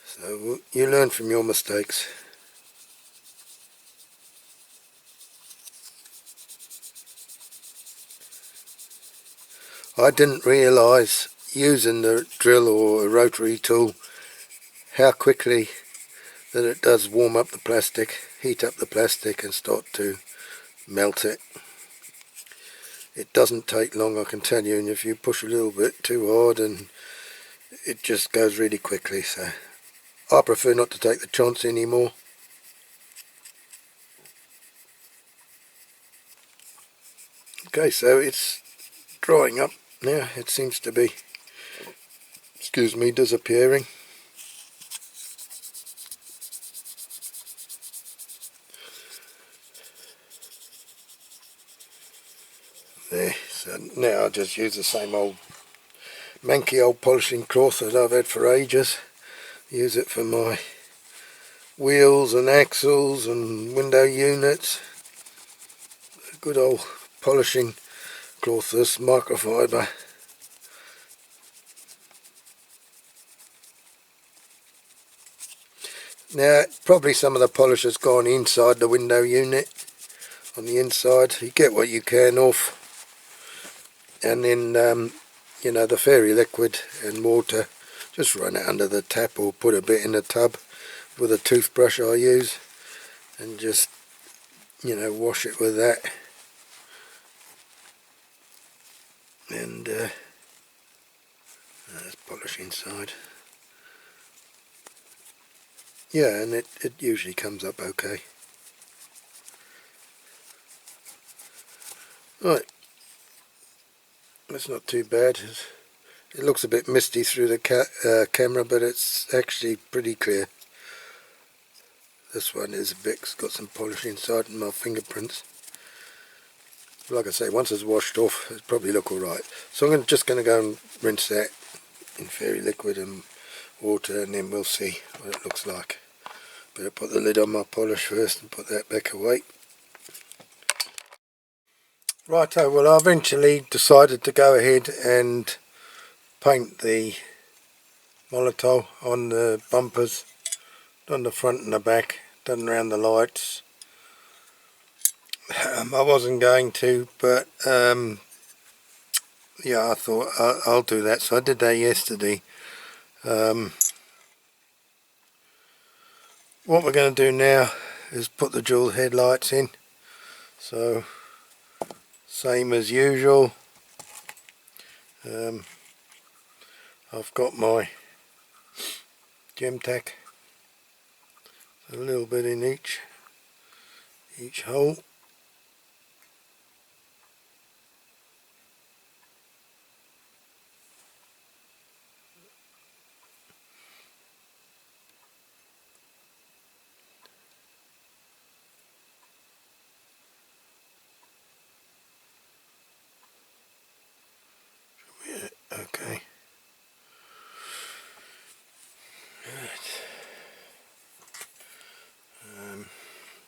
So you learn from your mistakes. I didn't realise using the drill or a rotary tool how quickly that it does warm up the plastic, heat up the plastic and start to melt it. It doesn't take long, I can tell you, and if you push a little bit too hard and it just goes really quickly. So I prefer not to take the chance anymore. Okay, so it's drying up now. It seems to be, excuse me, disappearing. There, so now I'll just use the same old manky old polishing cloth that I've had for ages. Use it for my wheels and axles and window units. A good old polishing cloth, this microfiber. Now probably some of the polish has gone inside the window unit. On the inside, you get what you can off, and then you know, the fairy liquid and water, just run it under the tap or put a bit in the tub with a toothbrush I use, and just, you know, wash it with that. And there's polish inside. Yeah, and it usually comes up okay. Right, that's not too bad. It looks a bit misty through the camera, but it's actually pretty clear. This one is a bit, it's got some polish inside and my fingerprints. Like I say, once it's washed off, it'll probably look alright. So I'm just going to go and rinse that in fairy liquid and water, and then we'll see what it looks like. Better put the lid on my polish first and put that back away. Righto, well I eventually decided to go ahead and paint the Molotov on the bumpers, on the front and the back, done around the lights. I wasn't going to, but yeah, I thought I'll do that, so I did that yesterday. What we're going to do now is put the dual headlights in. So same as usual. I've got my gem tack, a little bit in each hole. Okay. Right.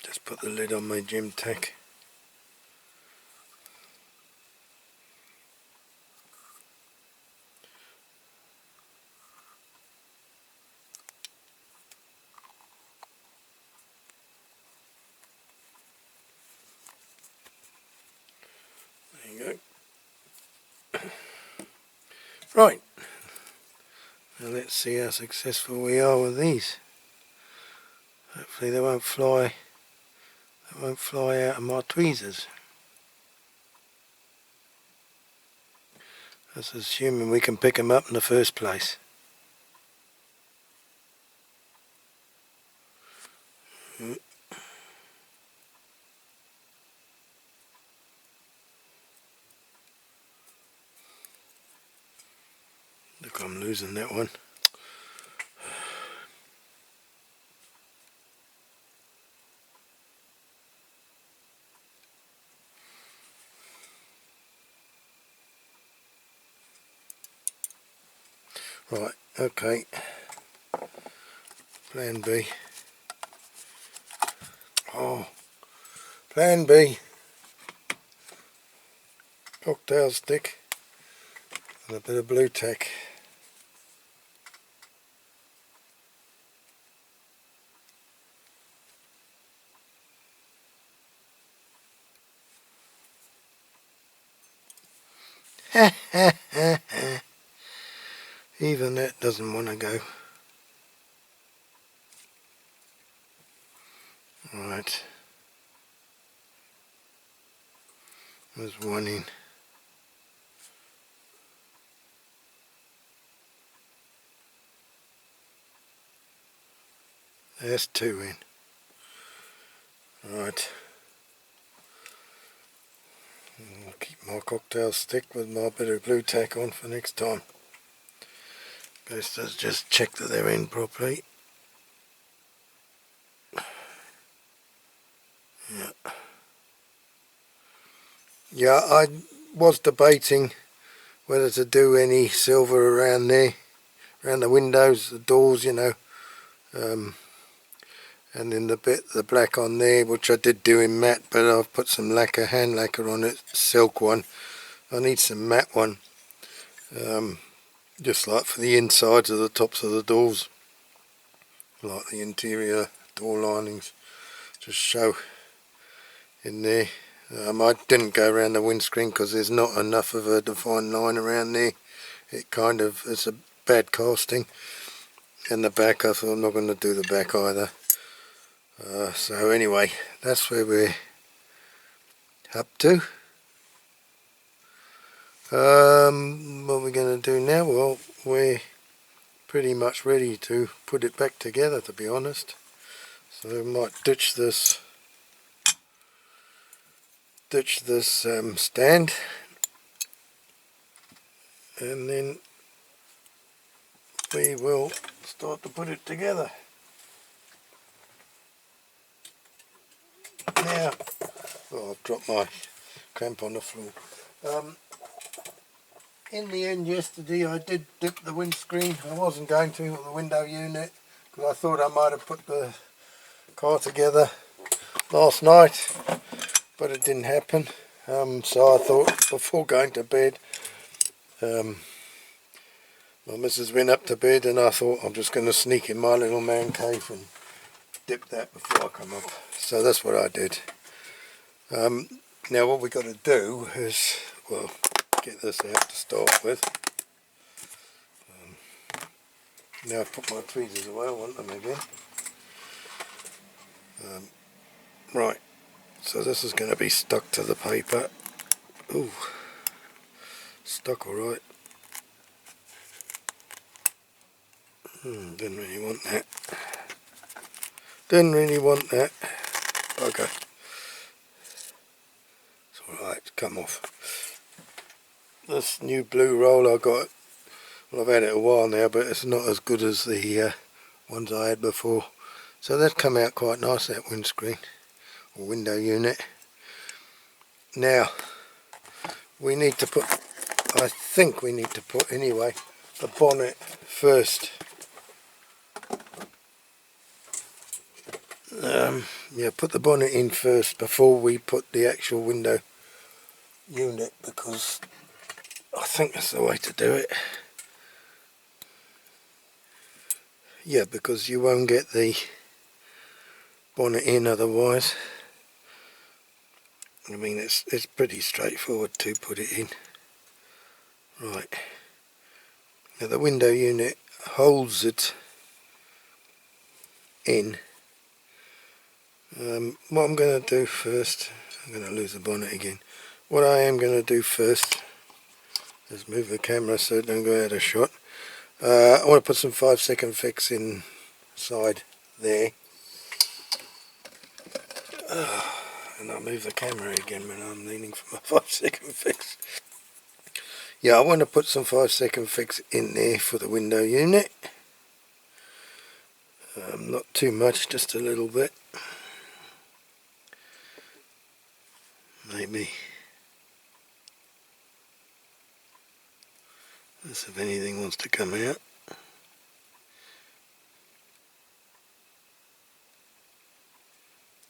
Just put the lid on my gem tack. There you go. Right. Now let's see how successful we are with these. Hopefully they won't fly out of my tweezers. That's assuming we can pick them up in the first place. Look, I'm losing that one. Right, okay. Plan B. Oh, plan B. Cocktail stick and a bit of blue tack. Even that doesn't want to go. Right. There's one in. There's two in. Right. I'll keep my cocktail stick with my bit of blue tack on for next time. Best is just check that they're in properly. Yeah, I was debating whether to do any silver around there, around the windows, the doors, you know, and then the black on there, which I did do in matte, but I've put some lacquer, hand lacquer on it, silk one. I need some matte one, just like for the insides of the tops of the doors, like the interior door linings, just show in there. I didn't go around the windscreen because there's not enough of a defined line around there it kind of is a bad casting. And the back, I thought I'm not going to do the back either. So anyway, that's where we're up to. What we're going to do now, well, we're pretty much ready to put it back together, to be honest. So we might ditch this stand, and then we will start to put it together. Now, oh, I've dropped my cramp on the floor. In the end yesterday I did dip the windscreen. I wasn't going to with the window unit because I thought I might have put the car together last night, but it didn't happen. So I thought before going to bed, my missus went up to bed and I thought I'm just going to sneak in my little man cave and dip that before I come up. So that's what I did. Now what we got to do is, well, get this out to start with. Now I've put my tweezers away, I want them again. Right, so this is going to be stuck to the paper. Ooh, stuck alright. Didn't really want that. Didn't really want that. Okay. It's alright, come off. This new blue roll I got, well, I've had it a while now, but it's not as good as the ones I had before. So that's come out quite nice, that windscreen, or window unit. Now, we need to put, I think we need to put anyway, the bonnet first. Yeah, put the bonnet in first before we put the actual window unit, because I think that's the way to do it. Yeah, because you won't get the bonnet in otherwise. I mean, it's pretty straightforward to put it in. Right. Now the window unit holds it in. What I'm going to do first, I'm going to lose the bonnet again. What I am going to do first is move the camera so it don't go out of shot. I want to put some 5-second fix inside there. And I'll move the camera again when I'm leaning for my 5-second fix. Yeah, I want to put some 5-second fix in there for the window unit. Not too much, just a little bit. Maybe. Let's see if anything wants to come out.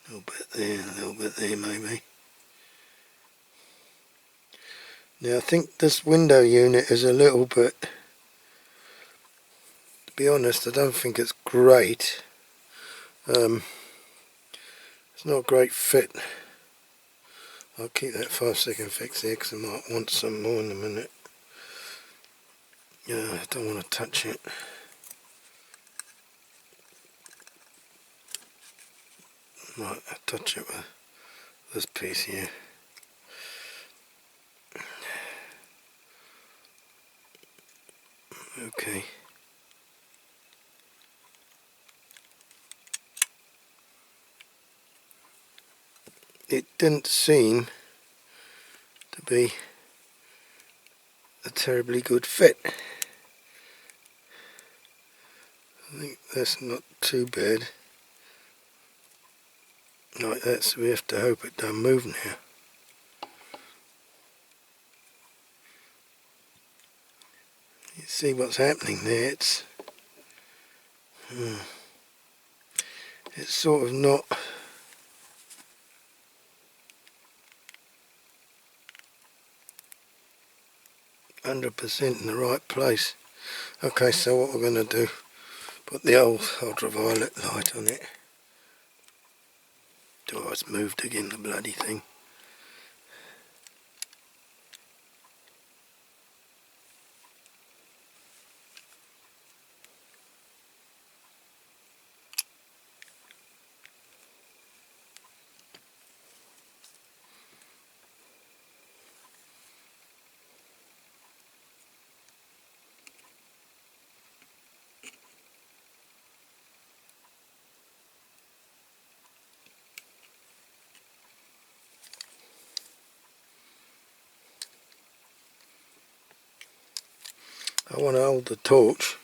A little bit there maybe. Now I think this window unit is a little bit, to be honest, I don't think it's great. It's not a great fit. I'll keep that 5-second fix here because I might want some more in a minute. Yeah, I don't want to touch it. Right, I'll touch it with this piece here. Okay. It didn't seem to be a terribly good fit. I think that's not too bad. Like that, so we have to hope it don't move now. You see what's happening there, it's sort of not 100% in the right place. Okay, so what we're going to do, put the old ultraviolet light on it. Oh, it's moved again, the bloody thing. I want to hold the torch.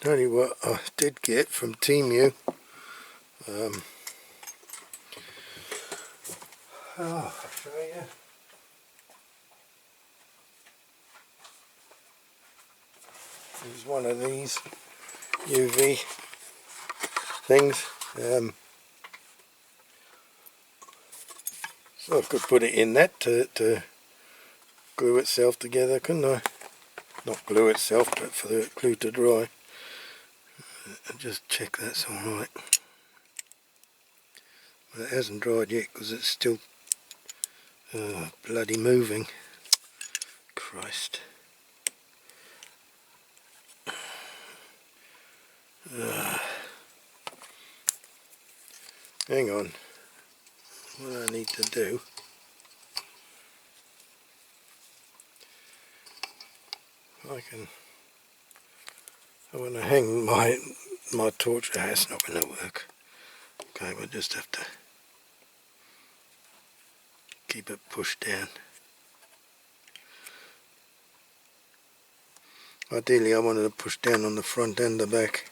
Tell you what I did get from Temu. I'll show you. There's one of these UV things. So I could put it in that to glue itself together, couldn't I? Not glue itself, but for the glue to dry. And just check that's alright. But it hasn't dried yet because it's still bloody moving. Christ. Hang on. What I need to do, I want to hang my torch. It's not going to work. Okay, we'll just have to keep it pushed down. Ideally I wanted to push down on the front and the back.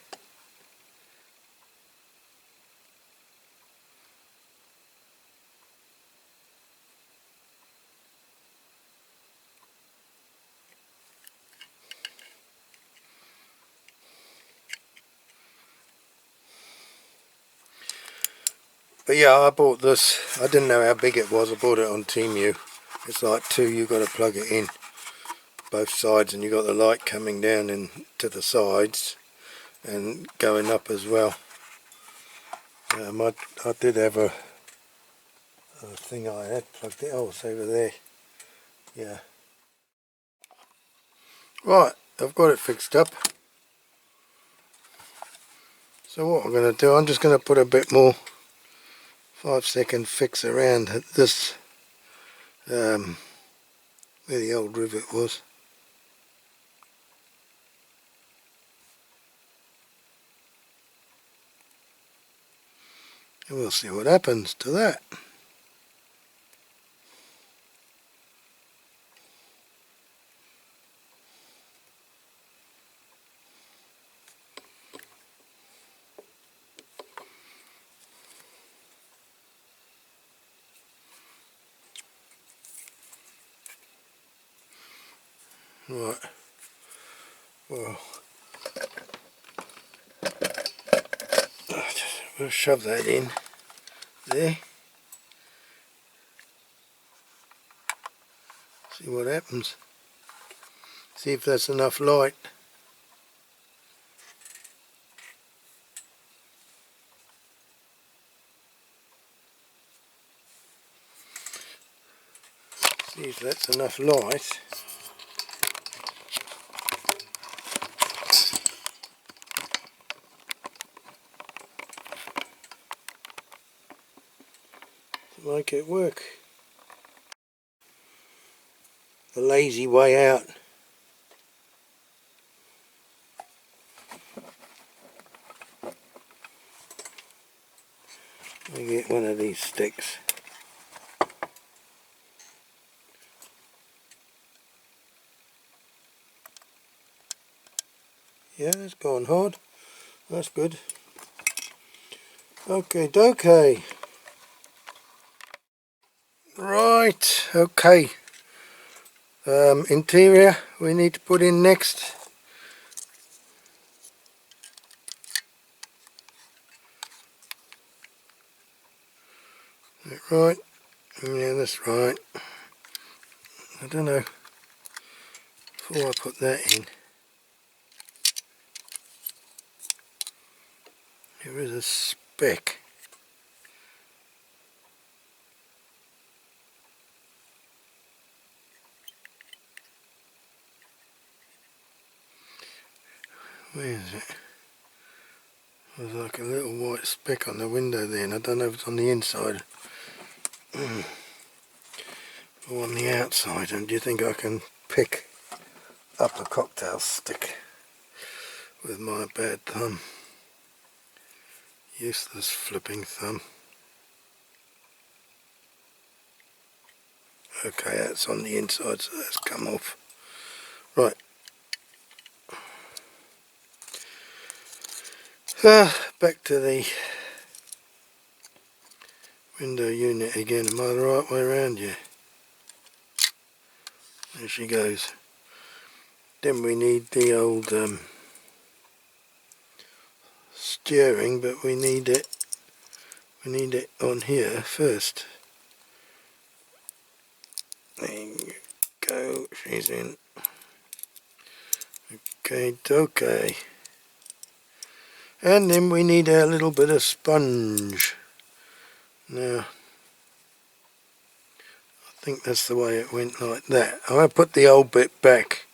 But yeah, I bought this. I didn't know how big it was. I bought it on Temu. It's like two. You've got to plug it in both sides, and you've got the light coming down into the sides and going up as well. I did have a thing I had plugged it. Oh, it's over there. Yeah. Right, I've got it fixed up. So what I'm going to do, I'm just going to put a bit more 5-second fix around this, where the old rivet was. And we'll see what happens to that. Right, well, we'll shove that in there, see what happens, see if that's enough light. See if that's enough light. To make it work. The lazy way out. Let me get one of these sticks. Yeah, it's gone hard. That's good. Okay, dokey. Right, okay. Interior we need to put in next. That right? Yeah, that's right. I don't know. Before I put that in, there is a speck. Where is it? There's like a little white speck on the window there, and I don't know if it's on the inside or on the outside. And do you think I can pick up a cocktail stick with my bad thumb? Useless flipping thumb. Okay, that's on the inside, so that's come off. Right. Back to the window unit again. Am I the right way around? Yeah. There she goes. Then we need the old steering, but we need it on here first. There you go, she's in. Okay. And then we need our little bit of sponge. Now, I think that's the way it went, like that. I'm going to put the old bit back.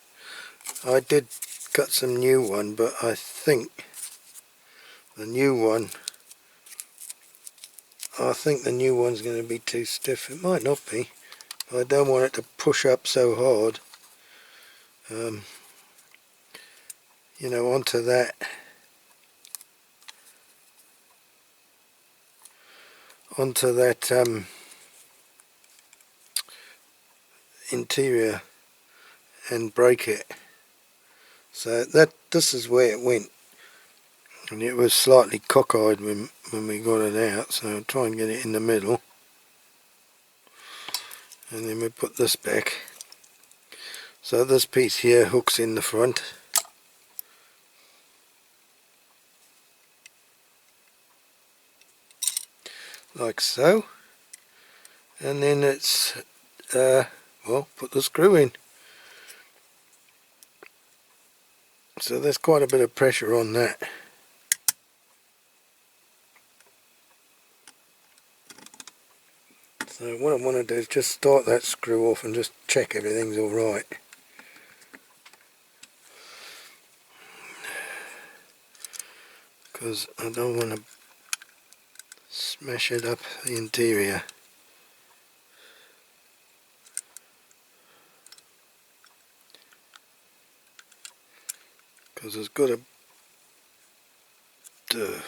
I did cut some new one, but I think the new one's going to be too stiff. It might not be. I don't want it to push up so hard. You know, onto that interior and break it. So this is where it went, and it was slightly cockeyed when we got it out, so I'll try and get it in the middle, and then we put this back. So this piece here hooks in the front, like so, and then it's well, put the screw in. So there's quite a bit of pressure on that. So what I want to do is just start that screw off and just check everything's alright. Because I don't want to smash it up the interior. Because it's got to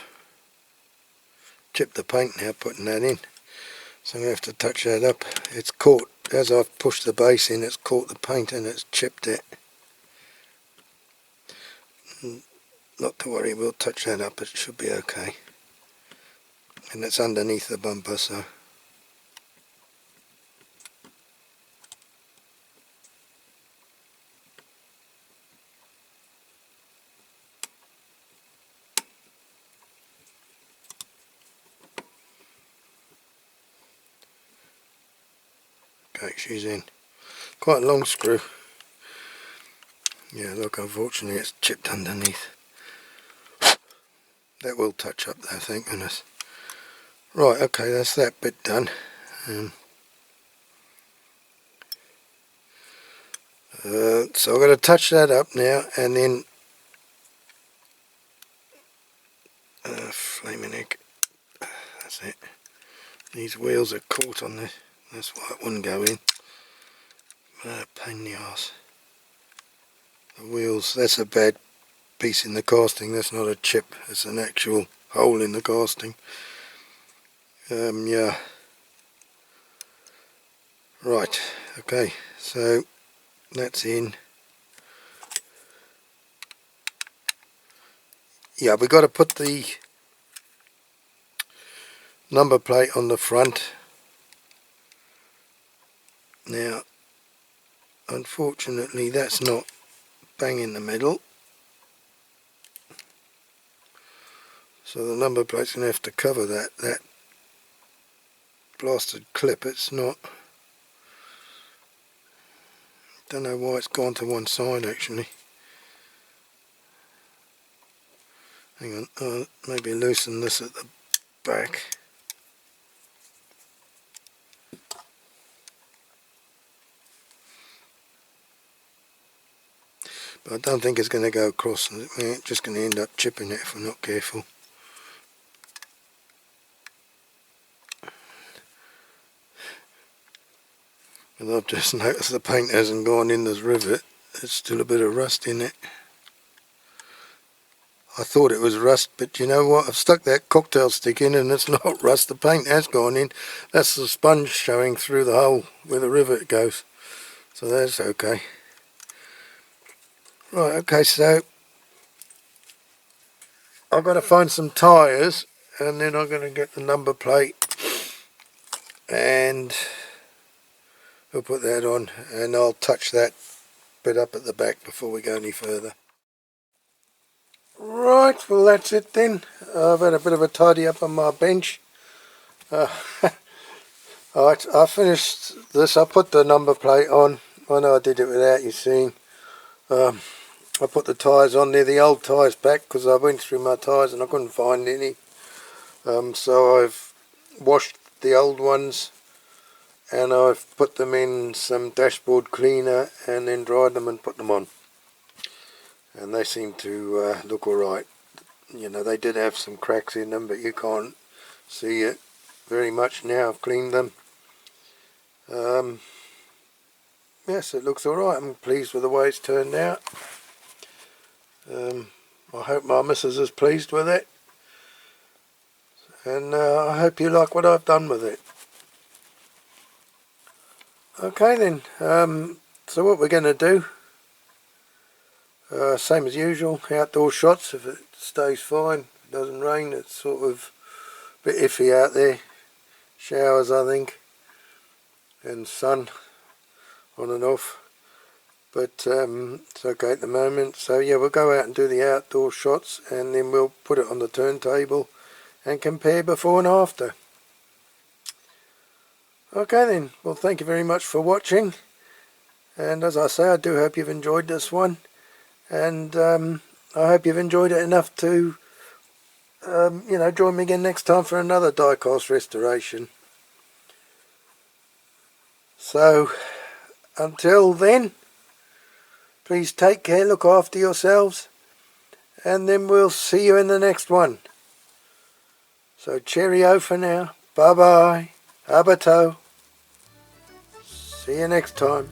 chip the paint now putting that in. So I'm going to have to touch that up. It's caught, as I've pushed the base in, it's caught the paint and it's chipped it. Not to worry, we'll touch that up, it should be okay. And it's underneath the bumper, so. Okay, she's in. Quite a long screw. Yeah, look, unfortunately it's chipped underneath. That will touch up though, thank goodness. Right, okay, that's that bit done. So I'm going to touch that up now, and then flaming egg. That's it. These wheels are caught on this. That's why it wouldn't go in. Pain in the arse. The wheels, that's a bad piece in the casting. That's not a chip. It's an actual hole in the casting. Yeah. Right. Okay. So that's in. Yeah, we've got to put the number plate on the front. Now, unfortunately, that's not bang in the middle. So the number plate's going to have to cover that blasted clip. It's not. Don't know why it's gone to one side actually. Hang on, maybe loosen this at the back. But I don't think it's going to go across. We're just going to end up chipping it if we're not careful. And I've just noticed the paint hasn't gone in this rivet. There's still a bit of rust in it. I thought it was rust, but you know what, I've stuck that cocktail stick in and it's not rust. The paint has gone in. That's the sponge showing through the hole where the rivet goes, so that's okay. Right, okay, so I've got to find some tyres, and then I'm going to get the number plate and we'll put that on, and I'll touch that bit up at the back before we go any further. Right, well that's it then. I've had a bit of a tidy up on my bench. Alright, I finished this. I put the number plate on. I know I did it without you seeing. I put the tyres on there, the old tyres back, because I went through my tyres and I couldn't find any. So I've washed the old ones and I've put them in some dashboard cleaner and then dried them and put them on. And they seem to look alright. You know, they did have some cracks in them, but you can't see it very much now. I've cleaned them. Yes, it looks alright. I'm pleased with the way it's turned out. I hope my missus is pleased with it, and I hope you like what I've done with it. Okay then, so what we're going to do, same as usual, outdoor shots. If it stays fine, if it doesn't rain, it's sort of a bit iffy out there. Showers I think, and sun on and off, but it's okay at the moment. So yeah, we'll go out and do the outdoor shots, and then we'll put it on the turntable and compare before and after. Okay then, well thank you very much for watching, and as I say, I do hope you've enjoyed this one, and I hope you've enjoyed it enough to you know, join me again next time for another die-cast restoration. So until then, please take care, look after yourselves, and then we'll see you in the next one. So cheerio for now, bye bye, abato, see you next time.